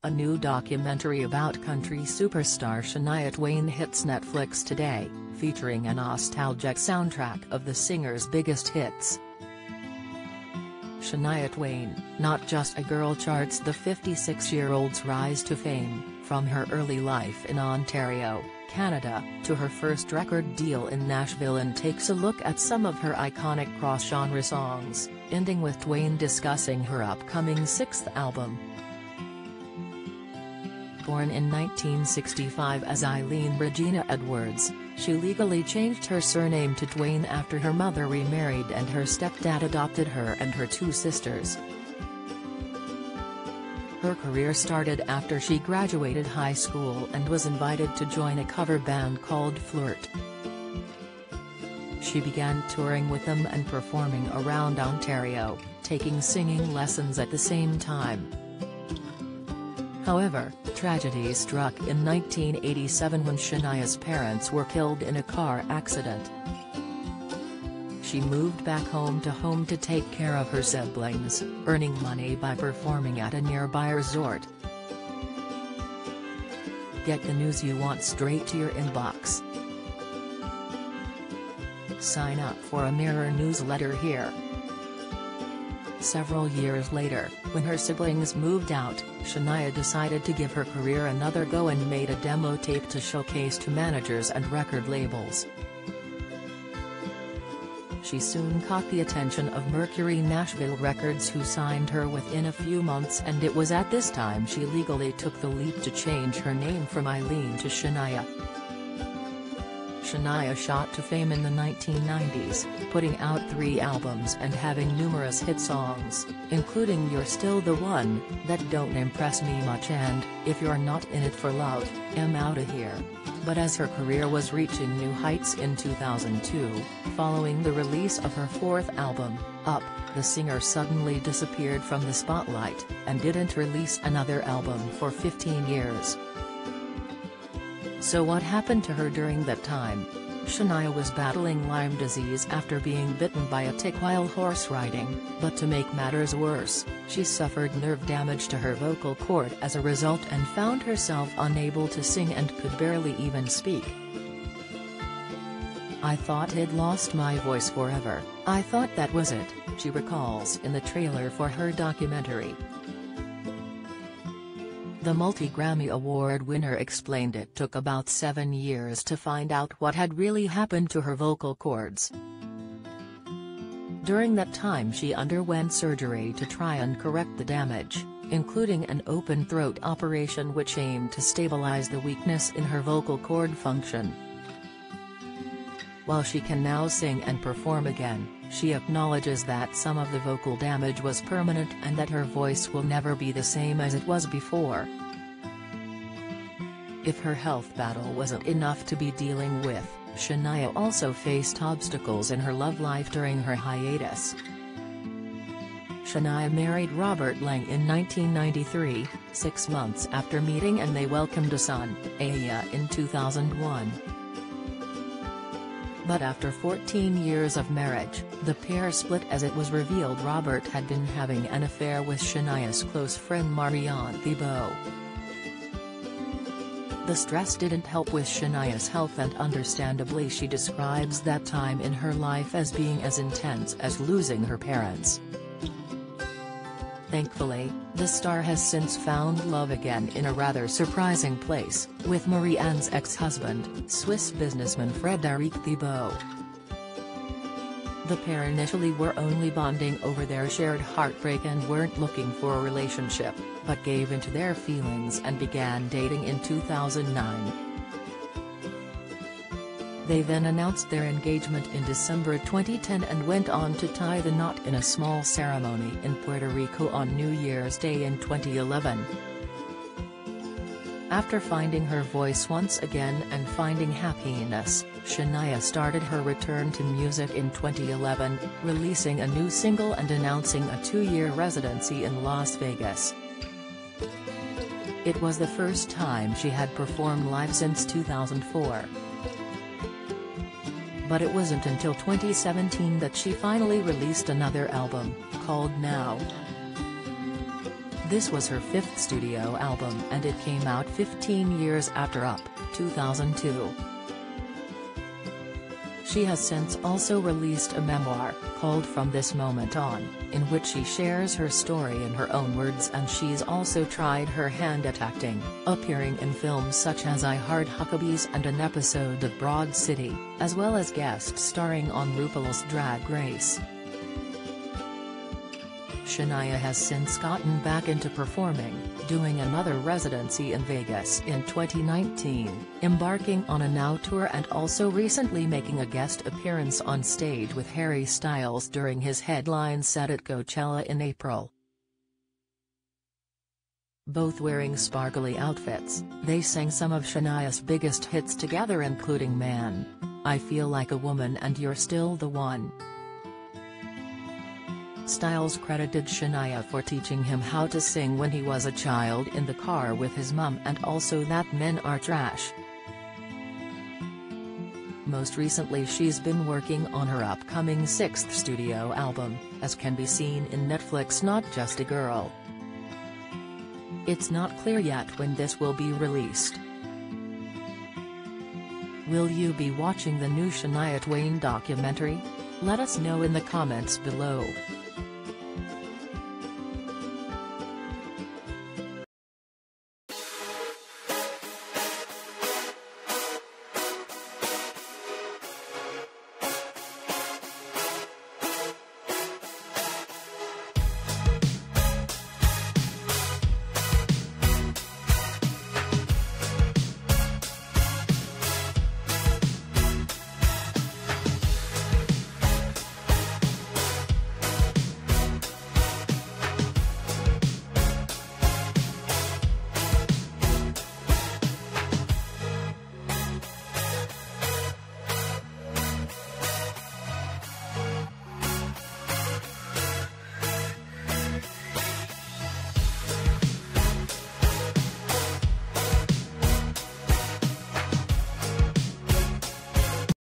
A new documentary about country superstar Shania Twain hits Netflix today, featuring a nostalgic soundtrack of the singer's biggest hits. Shania Twain, Not Just a Girl charts the 56-year-old's rise to fame, from her early life in Ontario, Canada, to her first record deal in Nashville, and takes a look at some of her iconic cross-genre songs, ending with Twain discussing her upcoming sixth album. Born in 1965 as Eileen Regina Edwards, she legally changed her surname to Twain after her mother remarried and her stepdad adopted her and her two sisters. Her career started after she graduated high school and was invited to join a cover band called Flirt. She began touring with them and performing around Ontario, taking singing lessons at the same time. However, tragedy struck in 1987 when Shania's parents were killed in a car accident. She moved back home to take care of her siblings, earning money by performing at a nearby resort. Get the news you want straight to your inbox. Sign up for a Mirror newsletter here. Several years later, when her siblings moved out, Shania decided to give her career another go and made a demo tape to showcase to managers and record labels. She soon caught the attention of Mercury Nashville Records, who signed her within a few months, and it was at this time she legally took the leap to change her name from Eileen to Shania. Shania shot to fame in the 1990s, putting out 3 albums and having numerous hit songs, including You're Still the One, That Don't Impress Me Much and If You're Not in It for Love, I'm Outta Here. But as her career was reaching new heights in 2002, following the release of her 4th album, Up, the singer suddenly disappeared from the spotlight, and didn't release another album for 15 years. So what happened to her during that time? Shania was battling Lyme disease after being bitten by a tick while horse riding, but to make matters worse, she suffered nerve damage to her vocal cord as a result and found herself unable to sing and could barely even speak. I thought I'd lost my voice forever, I thought that was it, she recalls in the trailer for her documentary. The multi-Grammy Award winner explained it took about 7 years to find out what had really happened to her vocal cords. During that time she underwent surgery to try and correct the damage, including an open throat operation which aimed to stabilize the weakness in her vocal cord function. While she can now sing and perform again, she acknowledges that some of the vocal damage was permanent and that her voice will never be the same as it was before. If her health battle wasn't enough to be dealing with, Shania also faced obstacles in her love life during her hiatus. Shania married Robert Lang in 1993, 6 months after meeting, and they welcomed a son, Aya, in 2001. But after 14 years of marriage, the pair split as it was revealed Robert had been having an affair with Shania's close friend Marianne Thibault. The stress didn't help with Shania's health, and understandably she describes that time in her life as being as intense as losing her parents. Thankfully, the star has since found love again in a rather surprising place, with Marianne's ex-husband, Swiss businessman Frédéric Thibault. The pair initially were only bonding over their shared heartbreak and weren't looking for a relationship, but gave into their feelings and began dating in 2009. They then announced their engagement in December 2010 and went on to tie the knot in a small ceremony in Puerto Rico on New Year's Day in 2011. After finding her voice once again and finding happiness, Shania started her return to music in 2011, releasing a new single and announcing a 2-year residency in Las Vegas. It was the first time she had performed live since 2004. But it wasn't until 2017 that she finally released another album, called Now. This was her fifth studio album and it came out 15 years after Up, 2002. She has since also released a memoir, called From This Moment On, in which she shares her story in her own words, and she's also tried her hand at acting, appearing in films such as I Heart Huckabees and an episode of Broad City, as well as guest starring on RuPaul's Drag Race. Shania has since gotten back into performing, doing another residency in Vegas in 2019, embarking on a Now tour and also recently making a guest appearance on stage with Harry Styles during his headline set at Coachella in April. Both wearing sparkly outfits, they sang some of Shania's biggest hits together, including Man, I Feel Like a Woman and You're Still the One. Styles credited Shania for teaching him how to sing when he was a child in the car with his mum, and also that men are trash. Most recently she's been working on her upcoming sixth studio album, as can be seen in Netflix Not Just a Girl. It's not clear yet when this will be released. Will you be watching the new Shania Twain documentary? Let us know in the comments below.